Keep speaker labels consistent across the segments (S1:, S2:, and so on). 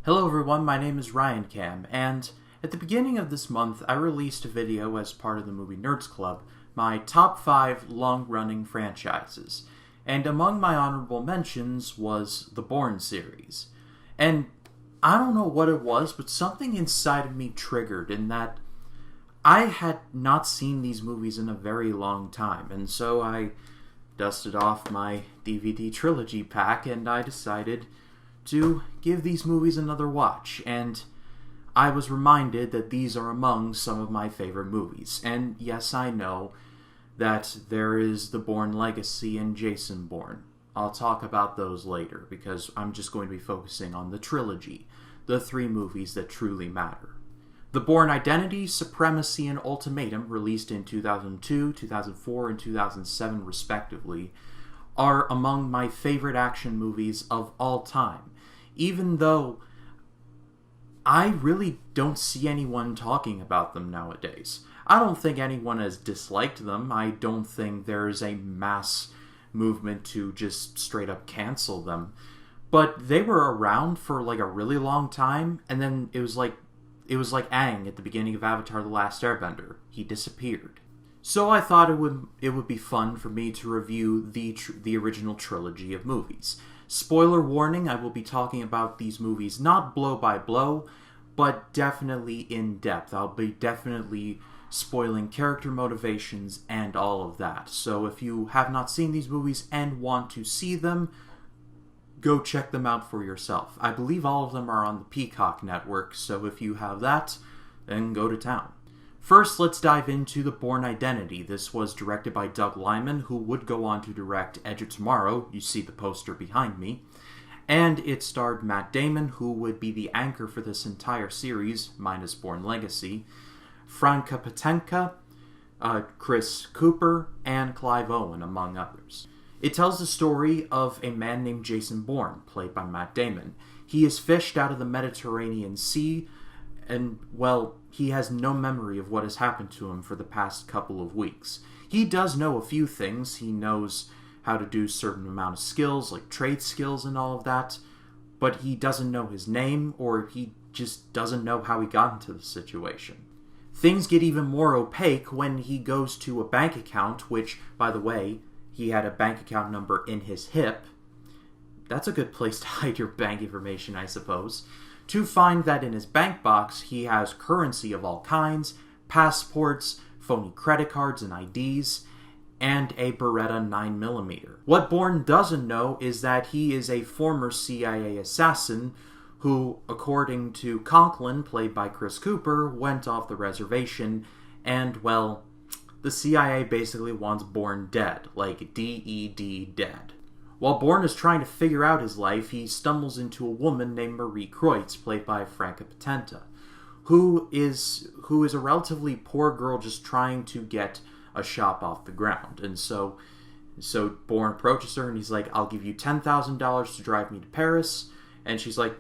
S1: Hello everyone, my name is Ryan Cam, and at the beginning of this month I released a video as part of the Movie Nerds Club, my top 5 long-running franchises, and among my honorable mentions was the Bourne series. And I don't know what it was, but something inside of me triggered in that I had not seen these movies in a very long time, and so I dusted off my DVD Trilogy pack and I decided to give these movies another watch, and I was reminded that these are among some of my favorite movies. And yes, I know that there is the Bourne Legacy and Jason Bourne. I'll talk about those later, because I'm just going to be focusing on the trilogy, the 3 movies that truly matter. The Bourne Identity, Supremacy, and Ultimatum, released in 2002, 2004, and 2007 respectively, are among my favorite action movies of all time, even though I really don't see anyone talking about them nowadays. I don't think anyone has disliked them. I don't think there's a mass movement to just straight up cancel them. But they were around for like a really long time, and then it was like Aang at the beginning of Avatar: The Last Airbender. He disappeared. So I thought it would be fun for me to review the original trilogy of movies. Spoiler warning, I will be talking about these movies not blow by blow, but definitely in depth. I'll be definitely spoiling character motivations and all of that. So if you have not seen these movies and want to see them, go check them out for yourself. I believe all of them are on the Peacock network, so if you have that, then go to town. First, let's dive into the Bourne Identity. This was directed by Doug Liman, who would go on to direct Edge of Tomorrow. You see the poster behind me. And it starred Matt Damon, who would be the anchor for this entire series, minus Bourne Legacy, Franka Potenka, Chris Cooper, and Clive Owen, among others. It tells the story of a man named Jason Bourne, played by Matt Damon. He is fished out of the Mediterranean Sea, and, well, he has no memory of what has happened to him for the past couple of weeks. He does know a few things. He knows how to do a certain amount of skills, like trade skills and all of that, but he doesn't know his name, or he just doesn't know how he got into the situation. Things get even more opaque when he goes to a bank account, which, by the way, he had a bank account number in his hip. That's a good place to hide your bank information, I suppose. To find that in his bank box, he has currency of all kinds, passports, phony credit cards and IDs, and a Beretta 9mm. What Bourne doesn't know is that he is a former CIA assassin who, according to Conklin, played by Chris Cooper, went off the reservation, and, well, the CIA basically wants Bourne dead, like D-E-D dead. While Bourne is trying to figure out his life, he stumbles into a woman named Marie Kreutz, played by Franka Potenta, who is a relatively poor girl just trying to get a shop off the ground. And so Bourne approaches her and he's like, "I'll give you $10,000 to drive me to Paris." And she's like,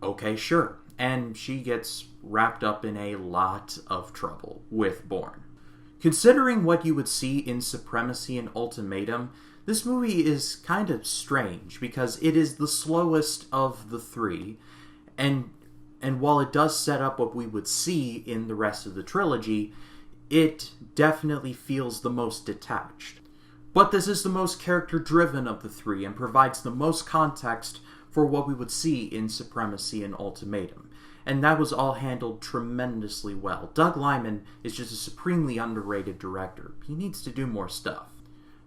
S1: "Okay, sure." And she gets wrapped up in a lot of trouble with Bourne. Considering what you would see in Supremacy and Ultimatum, this movie is kind of strange because it is the slowest of the 3, and while it does set up what we would see in the rest of the trilogy, it definitely feels the most detached. But this is the most character-driven of the 3 and provides the most context for what we would see in Supremacy and Ultimatum. And that was all handled tremendously well. Doug Liman is just a supremely underrated director. He needs to do more stuff.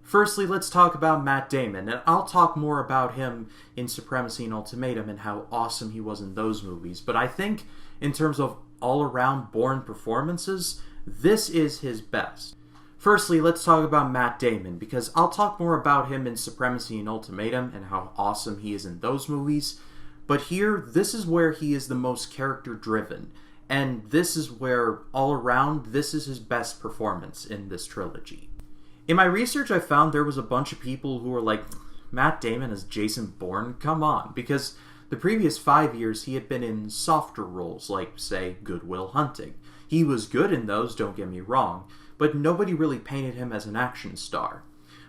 S1: Firstly, let's talk about Matt Damon, and I'll talk more about him in Supremacy and Ultimatum and how awesome he was in those movies. But I think, in terms of all-around Bourne performances, this is his best. Firstly, let's talk about Matt Damon, because I'll talk more about him in Supremacy and Ultimatum and how awesome he is in those movies. But here, this is where he is the most character-driven, and this is where, all around, this is his best performance in this trilogy. In my research, I found there was a bunch of people who were like, Matt Damon as Jason Bourne? Come on, because the previous 5 years he had been in softer roles, like, say, Good Will Hunting. He was good in those, don't get me wrong, but nobody really painted him as an action star.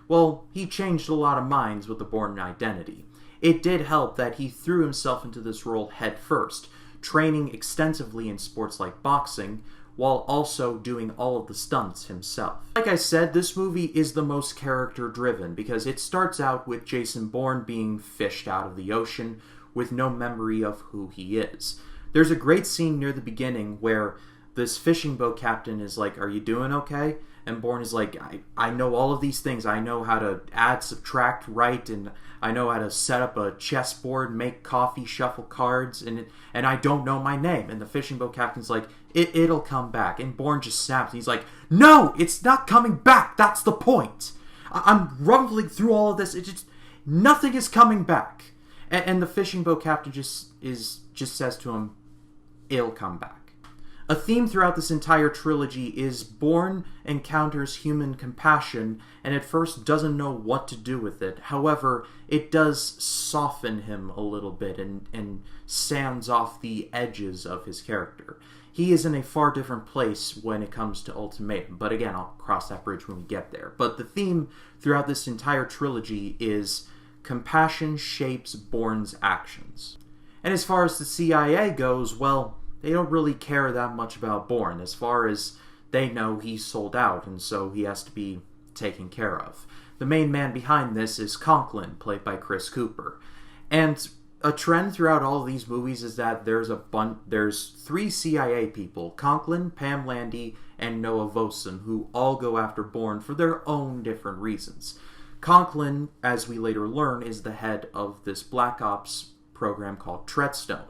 S1: Well, he changed a lot of minds with the Bourne Identity. it did help that he threw himself into this role head first, training extensively in sports like boxing, while also doing all of the stunts himself. Like I said, this movie is the most character-driven, because it starts out with Jason Bourne being fished out of the ocean with no memory of who he is. There's a great scene near the beginning where this fishing boat captain is like, "Are you doing okay?" And Bourne is like, I know all of these things. I know how to add, subtract, write, and I know how to set up a chessboard, make coffee, shuffle cards, and I don't know my name." And the fishing boat captain's like, it'll come back. And Bourne just snaps. He's like, "No, it's not coming back. That's the point. I'm rumbling through all of this. Nothing is coming back." And the fishing boat captain just says to him, "It'll come back." A theme throughout this entire trilogy is Bourne encounters human compassion and at first doesn't know what to do with it. However, it does soften him a little bit and sands off the edges of his character. He is in a far different place when it comes to Ultimatum, but again, I'll cross that bridge when we get there. But the theme throughout this entire trilogy is compassion shapes Bourne's actions. And as far as the CIA goes, well, they don't really care that much about Bourne. As far as they know, he's sold out, and so he has to be taken care of. The main man behind this is Conklin, played by Chris Cooper. And a trend throughout all of these movies is that there's 3 CIA people, Conklin, Pam Landy, and Noah Vosen, who all go after Bourne for their own different reasons. Conklin, as we later learn, is the head of this Black Ops program called Treadstone.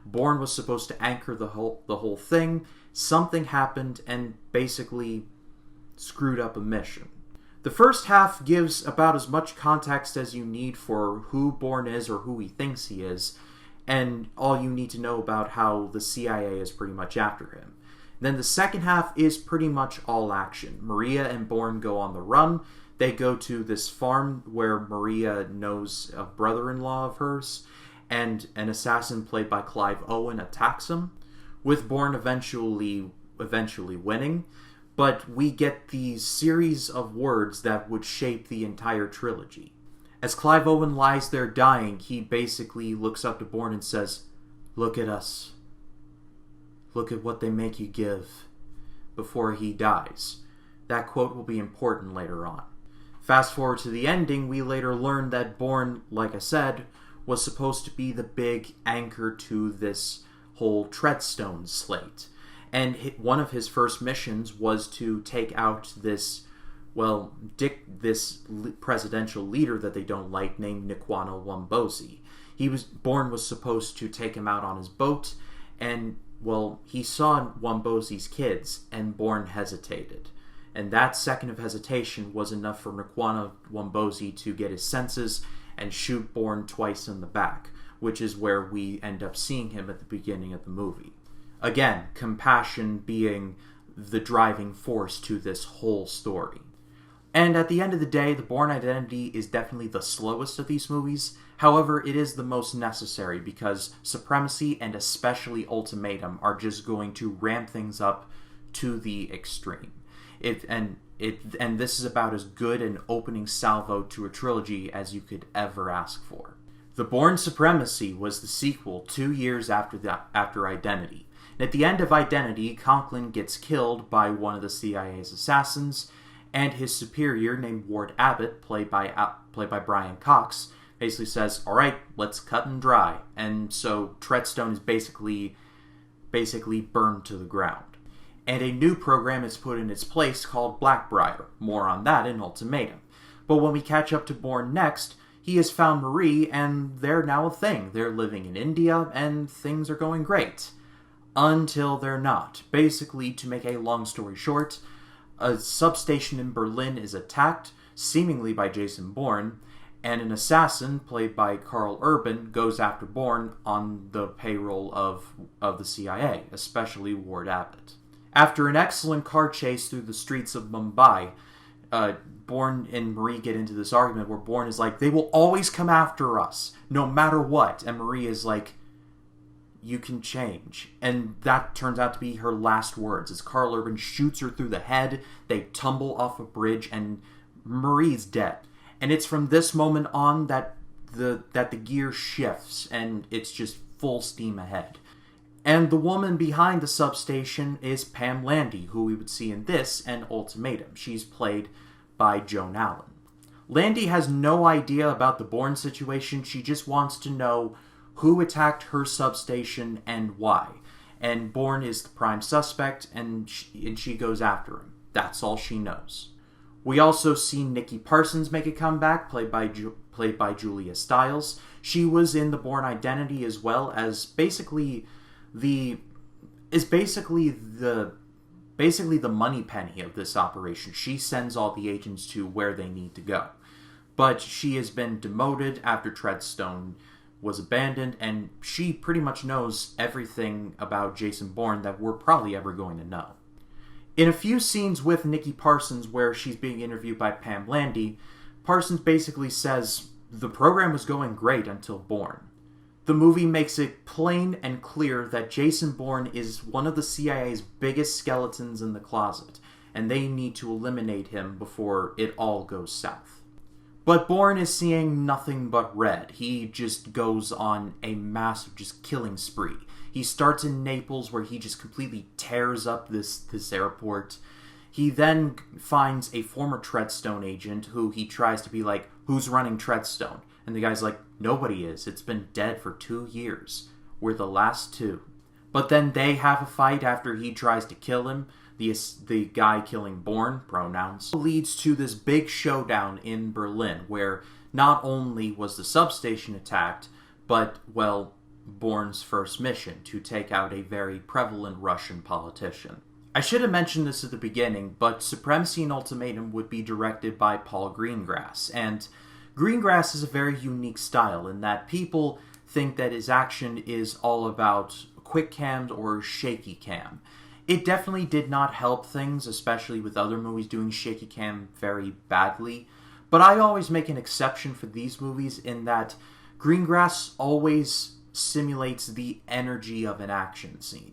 S1: Bourne was supposed to anchor the whole thing. Something happened and basically screwed up a mission. The first half gives about as much context as you need for who Bourne is or who he thinks he is, and all you need to know about how the CIA is pretty much after him. Then the second half is pretty much all action. Maria and Bourne go on the run. They go to this farm where Maria knows a brother-in-law of hers, and an assassin played by Clive Owen attacks him, with Bourne eventually winning. But we get these series of words that would shape the entire trilogy. As Clive Owen lies there dying, he basically looks up to Bourne and says, "Look at us. Look at what they make you give," before he dies. That quote will be important later on. Fast forward to the ending, we later learn that Bourne, like I said, was supposed to be the big anchor to this whole Treadstone slate. And one of his first missions was to take out this presidential leader that they don't like, named Nikwana Wombozi. Bourne was supposed to take him out on his boat, and, he saw Wombozi's kids, and Bourne hesitated. And that second of hesitation was enough for Nikwana Wombozi to get his senses and shoot Bourne twice in the back, which is where we end up seeing him at the beginning of the movie. Again, compassion being the driving force to this whole story. And at the end of the day, The Bourne Identity is definitely the slowest of these movies. However, it is the most necessary because Supremacy and especially Ultimatum are just going to ramp things up to the extreme. And this is about as good an opening salvo to a trilogy as you could ever ask for. The Bourne Supremacy was the sequel 2 years after Identity. And at the end of Identity, Conklin gets killed by one of the CIA's assassins, and his superior, named Ward Abbott, played by Brian Cox, basically says, "All right, let's cut and dry." And so Treadstone is basically burned to the ground. And a new program is put in its place called Blackbriar. More on that in Ultimatum. But when we catch up to Bourne next, he has found Marie, and they're now a thing. They're living in India, and things are going great. Until they're not. Basically, to make a long story short, a substation in Berlin is attacked, seemingly by Jason Bourne, and an assassin, played by Karl Urban, goes after Bourne on the payroll of the CIA, especially Ward Abbott. After an excellent car chase through the streets of Mumbai, Bourne and Marie get into this argument where Bourne is like, "They will always come after us, no matter what." And Marie is like, "You can change." And that turns out to be her last words, as Karl Urban shoots her through the head, they tumble off a bridge, and Marie's dead. And it's from this moment on that that the gear shifts and it's just full steam ahead. And the woman behind the substation is Pam Landy, who we would see in this and Ultimatum. She's played by Joan Allen. Landy has no idea about the Bourne situation. She just wants to know who attacked her substation and why. And Bourne is the prime suspect, and she goes after him. That's all she knows. We also see Nikki Parsons make a comeback, played by Julia Stiles. She was in the Bourne Identity as well as basically the money penny of this operation. She sends all the agents to where they need to go. But she has been demoted after Treadstone was abandoned, and she pretty much knows everything about Jason Bourne that we're probably ever going to know. In a few scenes with Nikki Parsons where she's being interviewed by Pam Landy, Parsons basically says, the program was going great until Bourne. The movie makes it plain and clear that Jason Bourne is one of the CIA's biggest skeletons in the closet, and they need to eliminate him before it all goes south. But Bourne is seeing nothing but red. He just goes on a massive killing spree. He starts in Naples, where he just completely tears up this airport. He then finds a former Treadstone agent who he tries to be like, who's running Treadstone? And the guy's like, nobody is. It's been dead for 2 years. We're the last two. But then they have a fight after he tries to kill him. The guy killing Bourne, pronouns, leads to this big showdown in Berlin, where not only was the substation attacked, but, well, Bourne's first mission, to take out a very prevalent Russian politician. I should have mentioned this at the beginning, but Supremacy and Ultimatum would be directed by Paul Greengrass, and Greengrass is a very unique style in that people think that his action is all about quick cam or shaky cam. It definitely did not help things, especially with other movies doing shaky cam very badly. But I always make an exception for these movies in that Greengrass always simulates the energy of an action scene.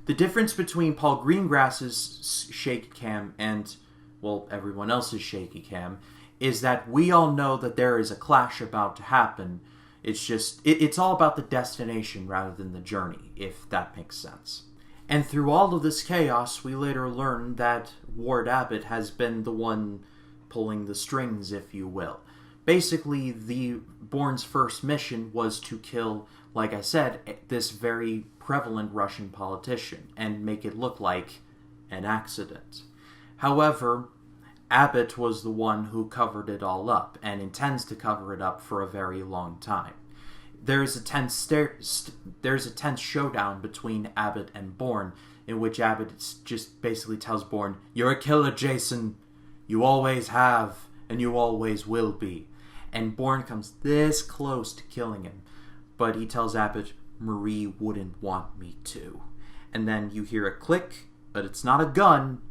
S1: The difference between Paul Greengrass's shaky cam and, well, everyone else's shaky cam is that we all know that there is a clash about to happen. It's all about the destination rather than the journey, if that makes sense. And through all of this chaos, we later learn that Ward Abbott has been the one pulling the strings, if you will. Basically, the Bourne's first mission was to kill, like I said, this very prevalent Russian politician and make it look like an accident. However, Abbott was the one who covered it all up and intends to cover it up for a very long time. There's a tense showdown between Abbott and Bourne, in which Abbott just basically tells Bourne, "You're a killer, Jason. You always have, and you always will be." And Bourne comes this close to killing him, but he tells Abbott, "Marie wouldn't want me to." And then you hear a click, but it's not a gun,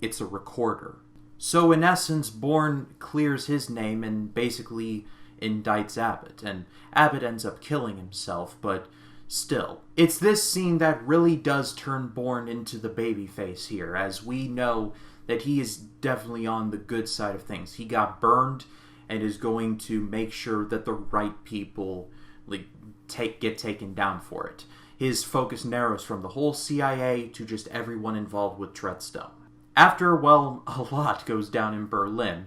S1: it's a recorder. So in essence, Bourne clears his name and basically indicts Abbott, and Abbott ends up killing himself, but still. It's this scene that really does turn Bourne into the babyface here, as we know that he is definitely on the good side of things. He got burned and is going to make sure that the right people get taken down for it. His focus narrows from the whole CIA to just everyone involved with Treadstone. After, well, a lot goes down in Berlin,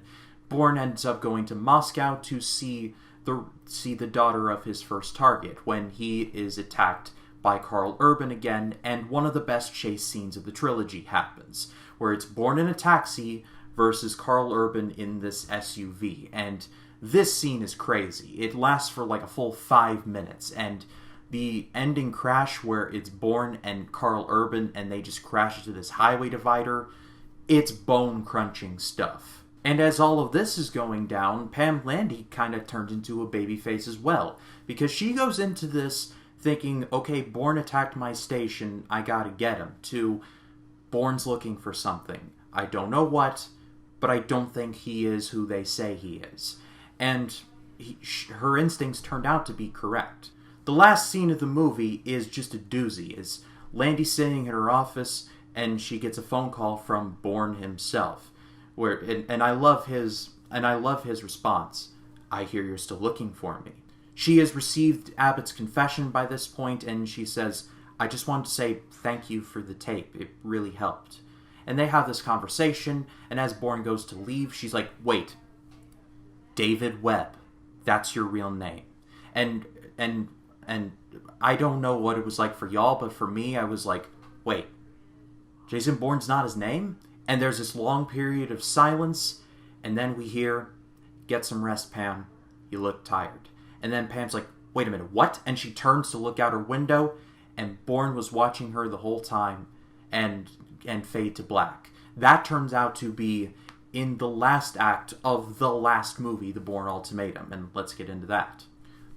S1: Bourne ends up going to Moscow to see the daughter of his first target when he is attacked by Karl Urban again, and one of the best chase scenes of the trilogy happens, where it's Bourne in a taxi versus Karl Urban in this SUV, and this scene is crazy. It lasts for like a full 5 minutes, and the ending crash where it's Bourne and Karl Urban and they just crash into this highway divider, it's bone-crunching stuff. And as all of this is going down, Pam Landy kind of turns into a babyface as well, because she goes into this thinking, okay, Bourne attacked my station, I gotta get him, to Bourne's looking for something. I don't know what, but I don't think he is who they say he is. And her instincts turned out to be correct. The last scene of the movie is just a doozy. Is Landy sitting in her office, and she gets a phone call from Bourne himself. And I love his response. I hear you're still looking for me. She has received Abbott's confession by this point, and she says, I just wanted to say thank you for the tape. It really helped. And they have this conversation, and as Bourne goes to leave, she's like, wait, David Webb, that's your real name. And I don't know what it was like for y'all, but for me, I was like, wait, Jason Bourne's not his name? And there's this long period of silence, and then we hear, get some rest, Pam. You look tired. And then Pam's like, wait a minute, what? And she turns to look out her window, and Bourne was watching her the whole time, and fade to black. That turns out to be in the last act of the last movie, The Bourne Ultimatum, and let's get into that.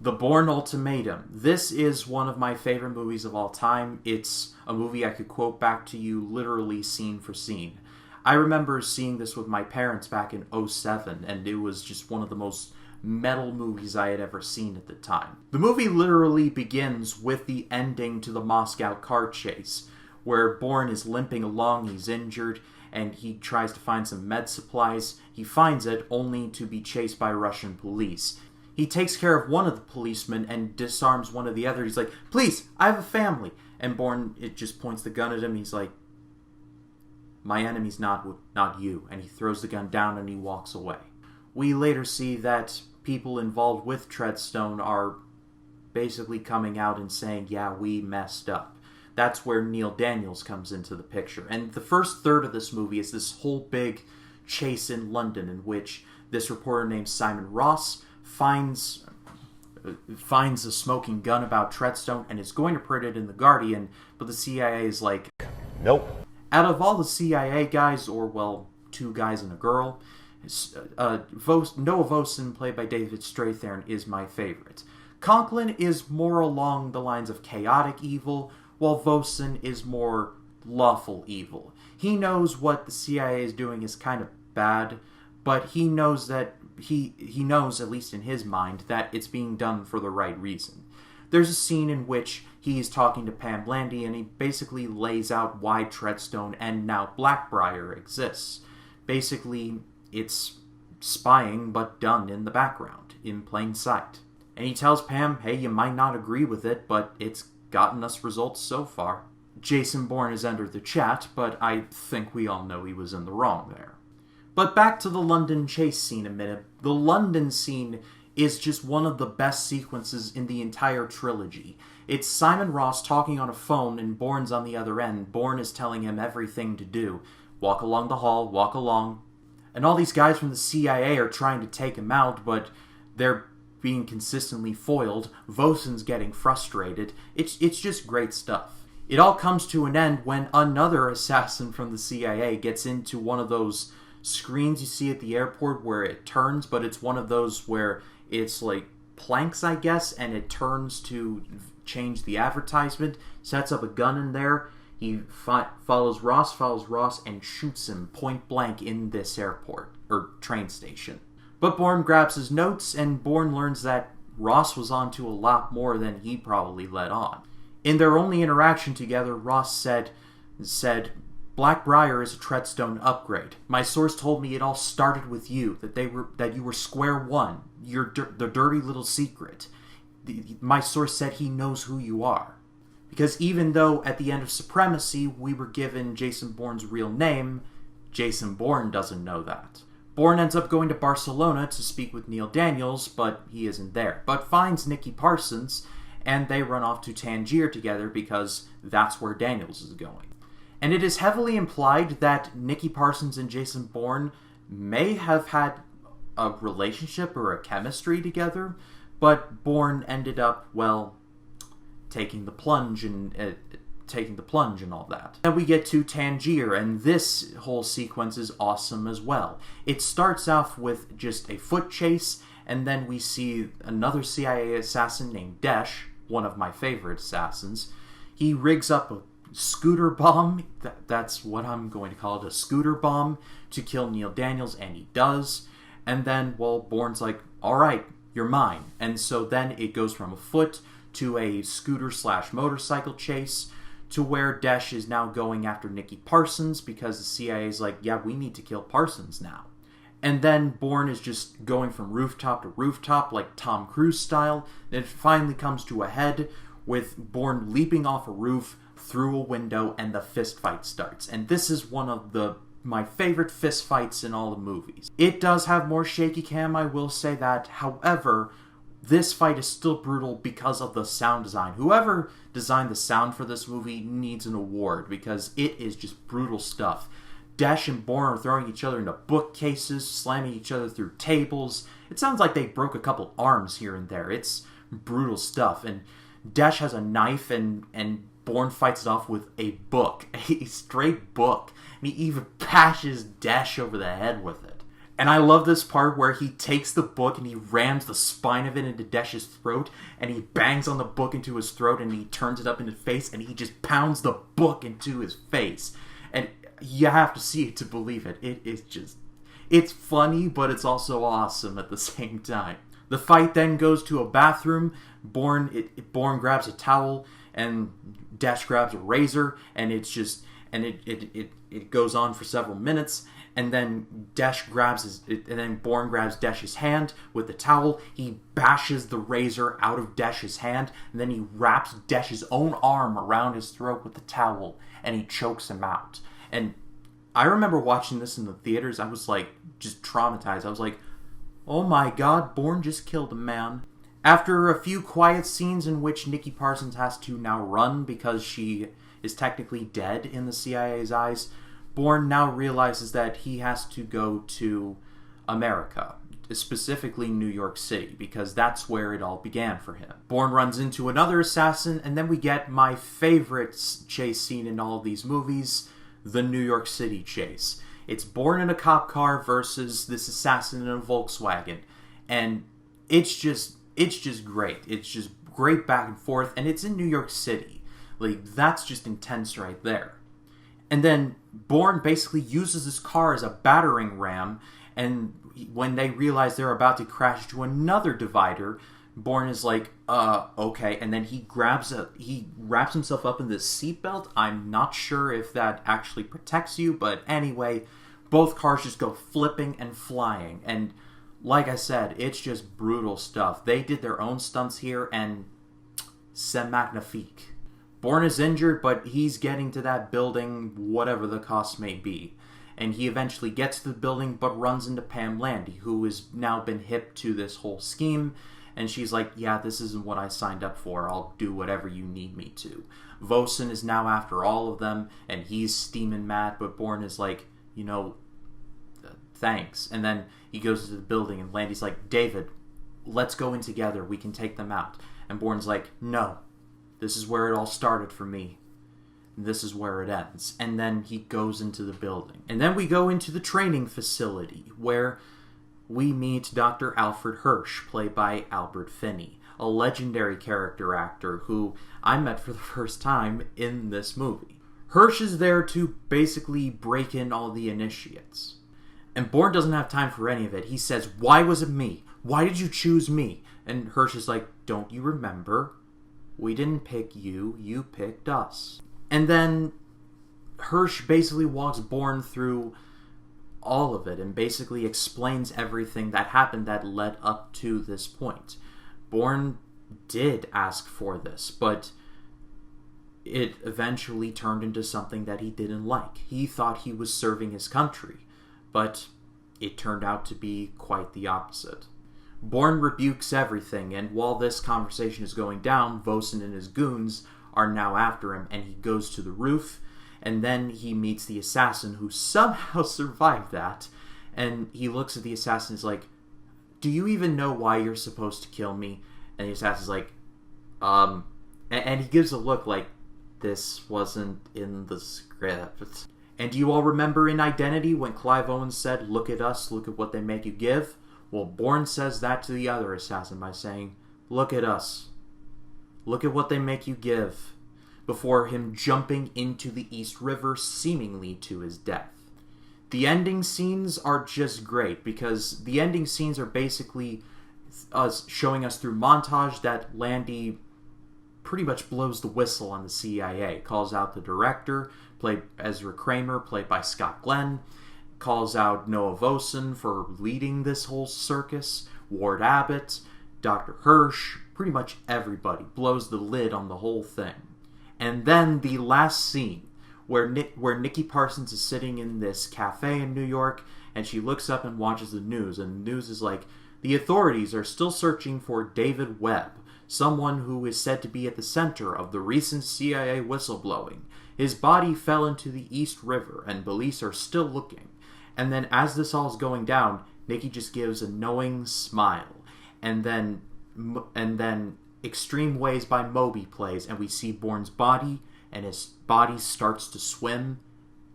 S1: The Bourne Ultimatum. This is one of my favorite movies of all time. It's a movie I could quote back to you literally scene for scene. I remember seeing this with my parents back in '07, and it was just one of the most metal movies I had ever seen at the time. The movie literally begins with the ending to the Moscow car chase, where Bourne is limping along, he's injured, and he tries to find some med supplies. He finds it, only to be chased by Russian police. He takes care of one of the policemen and disarms one of the other. He's like, please, I have a family. And Bourne, it just points the gun at him. He's like, my enemy's not you. And he throws the gun down and he walks away. We later see that people involved with Treadstone are basically coming out and saying, yeah, we messed up. That's where Neil Daniels comes into the picture. And the first third of this movie is this whole big chase in London in which this reporter named Simon Ross finds a smoking gun about Treadstone and is going to print it in The Guardian, but the CIA is like,
S2: nope.
S1: Out of all the CIA guys, or, well, 2 guys and a girl, Noah Vosen, played by David Strathairn, is my favorite. Conklin is more along the lines of chaotic evil, while Vosen is more lawful evil. He knows what the CIA is doing is kind of bad, but he knows that he knows, at least in his mind, that it's being done for the right reason. There's a scene in which he's talking to Pam Blandy, and he basically lays out why Treadstone and now Blackbriar exists. Basically, it's spying, but done in the background, in plain sight. And he tells Pam, hey, you might not agree with it, but it's gotten us results so far. Jason Bourne has entered the chat, but I think we all know he was in the wrong there. But back to the London chase scene a minute. The London scene is just one of the best sequences in the entire trilogy. It's Simon Ross talking on a phone and Bourne's on the other end. Bourne is telling him everything to do. Walk along the hall, walk along. And all these guys from the CIA are trying to take him out, but they're being consistently foiled. Vosen's getting frustrated. It's just great stuff. It all comes to an end when another assassin from the CIA gets into one of those screens you see at the airport where it turns, but it's one of those where it's like planks, I guess, and it turns to change the advertisement, sets up a gun in there. He follows Ross, and shoots him point blank in this airport, or train station. But Bourne grabs his notes, and Bourne learns that Ross was onto a lot more than he probably let on. In their only interaction together, Ross said, Blackbriar is a Treadstone upgrade. My source told me it all started with you, that you were square one, the dirty little secret. My source said he knows who you are. Because even though at the end of Supremacy we were given Jason Bourne's real name, Jason Bourne doesn't know that. Bourne ends up going to Barcelona to speak with Neil Daniels, but he isn't there. But finds Nicky Parsons, and they run off to Tangier together because that's where Daniels is going. And it is heavily implied that Nicky Parsons and Jason Bourne may have had a relationship or a chemistry together, but Bourne ended up, well, taking the plunge and all that. Then we get to Tangier, and this whole sequence is awesome as well. It starts off with just a foot chase, and then we see another CIA assassin named Desh, one of my favorite assassins. He rigs up a scooter bomb, that's what I'm going to call it, a scooter bomb, to kill Neil Daniels, and he does. And then, well, Bourne's like, alright, you're mine. And so then it goes from a foot to a scooter/motorcycle chase, to where Desh is now going after Nicky Parsons, because the CIA is like, yeah, we need to kill Parsons now. And then Bourne is just going from rooftop to rooftop, like Tom Cruise style. And it finally comes to a head with Bourne leaping off a roof through a window, and the fist fight starts. And this is one of my favorite fist fights in all the movies. It does have more shaky cam, I will say that. However, this fight is still brutal because of the sound design. Whoever designed the sound for this movie needs an award, because it is just brutal stuff. Dash and Bourne are throwing each other into bookcases, slamming each other through tables. It sounds like they broke a couple arms here and there. It's brutal stuff. And Dash has a knife, and Bourne fights it off with a book. A straight book. And he even bashes Dash over the head with it. And I love this part where he takes the book and he rams the spine of it into Dash's throat, and he bangs on the book into his throat, and he turns it up in his face, and he just pounds the book into his face. And you have to see it to believe it. It is just... It's funny, but it's also awesome at the same time. The fight then goes to a bathroom. Bourne grabs a towel, and Dash grabs a razor, and it's just... And it goes on for several minutes, and then Bourne grabs Dash's hand with the towel. He bashes the razor out of Dash's hand, and then he wraps Dash's own arm around his throat with the towel, and he chokes him out. And I remember watching this in the theaters. I was like, just traumatized. I was like, oh my god, Bourne just killed a man. After a few quiet scenes in which Nikki Parsons has to now run because she is technically dead in the CIA's eyes, Bourne now realizes that he has to go to America, specifically New York City, because that's where it all began for him. Bourne runs into another assassin, and then we get my favorite chase scene in all of these movies, the New York City chase. It's Bourne in a cop car versus this assassin in a Volkswagen, and it's just great. It's just great back and forth, and it's in New York City. Like, that's just intense right there. And then Bourne basically uses his car as a battering ram, and when they realize they're about to crash into another divider, Bourne is like, okay, and then he wraps himself up in this seatbelt. I'm not sure if that actually protects you, but anyway, both cars just go flipping and flying, and like I said, it's just brutal stuff. They did their own stunts here, and c'est magnifique. Bourne is injured, but he's getting to that building, whatever the cost may be. And he eventually gets to the building, but runs into Pam Landy, who has now been hip to this whole scheme. And she's like, yeah, this isn't what I signed up for. I'll do whatever you need me to. Vosen is now after all of them, and he's steaming mad, but Bourne is like, thanks. And then he goes to the building, and Landy's like, David, let's go in together. We can take them out. And Bourne's like, no. This is where it all started for me. This is where it ends. And then he goes into the building. And then we go into the training facility, where we meet Dr. Alfred Hirsch, played by Albert Finney, a legendary character actor who I met for the first time in this movie. Hirsch is there to basically break in all the initiates. And Bourne doesn't have time for any of it. He says, why was it me? Why did you choose me? And Hirsch is like, don't you remember? We didn't pick you, you picked us. And then Hirsch basically walks Bourne through all of it and basically explains everything that happened that led up to this point. Bourne did ask for this, but it eventually turned into something that he didn't like. He thought he was serving his country, but it turned out to be quite the opposite. Bourne rebukes everything, and while this conversation is going down, Vosen and his goons are now after him, and he goes to the roof, and then he meets the assassin who somehow survived that, and he looks at the assassin and is like, do you even know why you're supposed to kill me? And the assassin's like, and he gives a look like, this wasn't in the script. And do you all remember in Identity when Clive Owen said, look at us, look at what they make you give? Well, Bourne says that to the other assassin by saying, look at us. Look at what they make you give. Before him jumping into the East River, seemingly to his death. The ending scenes are just great, because the ending scenes are basically us showing us through montage that Landy pretty much blows the whistle on the CIA, calls out the director, played Ezra Kramer, played by Scott Glenn, calls out Noah Vosen for leading this whole circus, Ward Abbott, Dr. Hirsch, pretty much everybody blows the lid on the whole thing. And then the last scene, where Nikki Parsons is sitting in this cafe in New York, and she looks up and watches the news, and the news is like, the authorities are still searching for David Webb, someone who is said to be at the center of the recent CIA whistleblowing. His body fell into the East River, and police are still looking. And then as this all is going down, Nikki just gives a knowing smile. And then Extreme Ways by Moby plays, and we see Bourne's body, and his body starts to swim.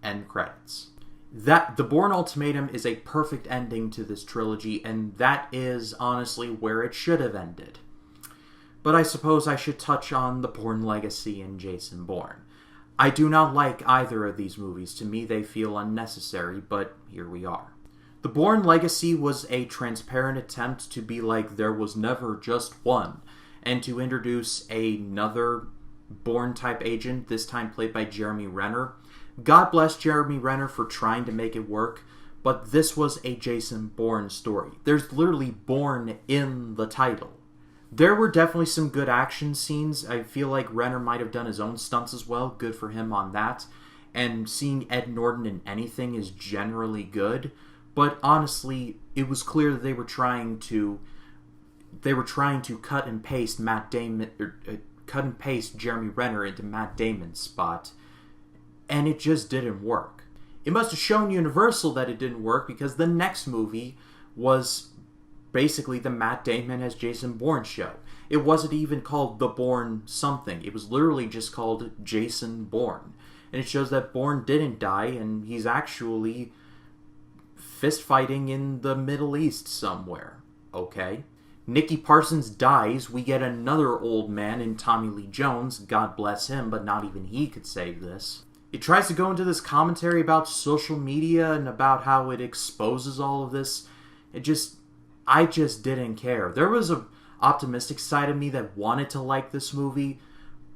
S1: End credits. The Bourne Ultimatum is a perfect ending to this trilogy, and that is honestly where it should have ended. But I suppose I should touch on the Bourne Legacy and Jason Bourne. I do not like either of these movies. To me, they feel unnecessary, but here we are. The Bourne Legacy was a transparent attempt to be like there was never just one, and to introduce another Bourne-type agent, this time played by Jeremy Renner. God bless Jeremy Renner for trying to make it work, but this was a Jason Bourne story. There's literally Bourne in the title. There were definitely some good action scenes. I feel like Renner might have done his own stunts as well. Good for him on that. And seeing Ed Norton in anything is generally good. But honestly, it was clear that they were trying to cut and paste cut and paste Jeremy Renner into Matt Damon's spot, and it just didn't work. It must have shown Universal that it didn't work, because the next movie was basically the Matt Damon as Jason Bourne show. It wasn't even called The Bourne something. It was literally just called Jason Bourne. And it shows that Bourne didn't die, and he's actually fist fighting in the Middle East somewhere. Okay. Nikki Parsons dies. We get another old man in Tommy Lee Jones. God bless him, but not even he could save this. It tries to go into this commentary about social media and about how it exposes all of this. I just didn't care. There was an optimistic side of me that wanted to like this movie,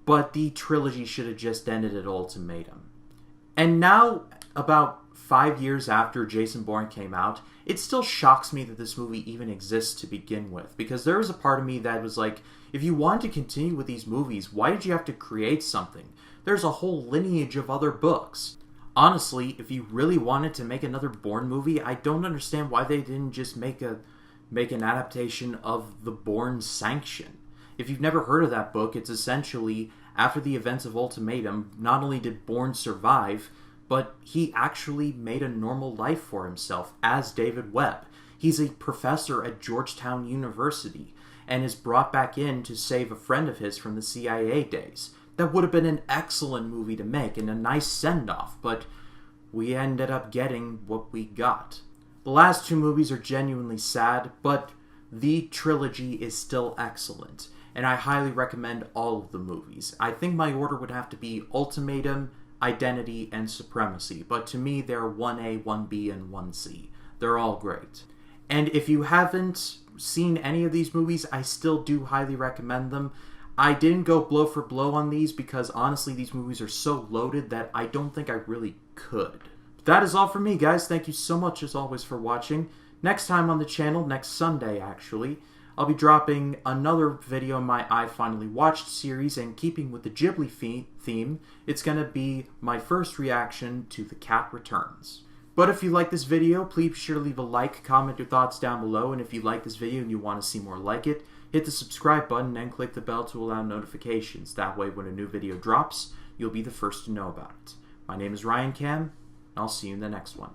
S1: but the trilogy should have just ended at Ultimatum. And now, about 5 years after Jason Bourne came out, it still shocks me that this movie even exists to begin with, because there was a part of me that was like, if you wanted to continue with these movies, why did you have to create something? There's a whole lineage of other books. Honestly, if you really wanted to make another Bourne movie, I don't understand why they didn't just make an adaptation of the Bourne Sanction. If you've never heard of that book, it's essentially, after the events of Ultimatum, not only did Bourne survive, but he actually made a normal life for himself as David Webb. He's a professor at Georgetown University, and is brought back in to save a friend of his from the CIA days. That would have been an excellent movie to make, and a nice send-off, but we ended up getting what we got. The last two movies are genuinely sad, but the trilogy is still excellent, and I highly recommend all of the movies. I think my order would have to be Ultimatum, Identity, and Supremacy, but to me they're 1A, 1B, and 1C. They're all great. And if you haven't seen any of these movies, I still do highly recommend them. I didn't go blow for blow on these because honestly these movies are so loaded that I don't think I really could. But that is all for me, guys. Thank you so much as always for watching. Next time on the channel, next Sunday actually, I'll be dropping another video in my I Finally Watched series, and keeping with the Ghibli theme, it's going to be my first reaction to The Cat Returns. But if you like this video, please be sure to leave a like, comment your thoughts down below, and if you like this video and you want to see more like it, hit the subscribe button and click the bell to allow notifications. That way when a new video drops, you'll be the first to know about it. My name is Ryan Cam, and I'll see you in the next one.